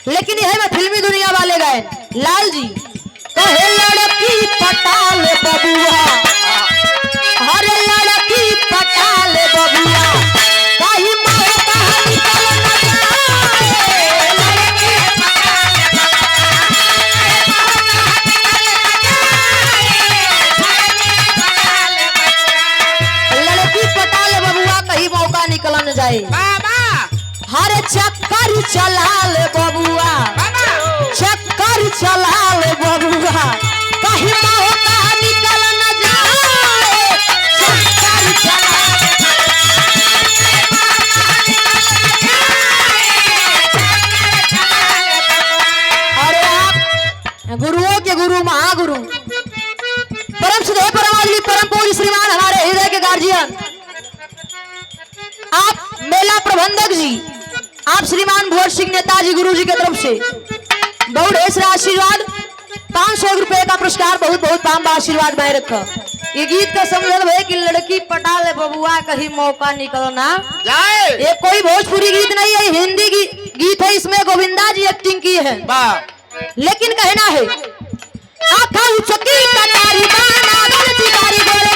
लेकिन यह में फिल्मी दुनिया वाले गए लाल जी कहे लड़की पटाल बबुआ, हर लड़की पटाल बबुआ कहीं मौका निकल न जाए, लड़की पटाल बबुआ कहीं मौका निकल न जाए। हर चक्कर चलाल बबुआ, चक्कर चलाल बबुआ कहीं मौका निकल न जाए, चक्कर चलाल। अरे आप गुरुओं के गुरु महागुरु परम सुधे परमावली परम पूज्य श्रीमान हमारे हृदय के गार्जियन आप मेला प्रबंधक जी, आप श्रीमान भोर सिंह नेताजी गुरु जी की तरफ से बहुत ढेर सारा आशीर्वाद 500 रुपए का पुरस्कार बहुत बहुत ताम आशीर्वाद मैं रखा। ये गीत का समझल है कि लड़की पटाल बबुआ कहीं मौका निकल ना जाए। ये कोई भोजपुरी गीत नहीं है, हिंदी गीत है। इसमें गोविंदा जी एक्टिंग की है, लेकिन कहना है आखा उचकी कटारी बाना गलती कारी गोरे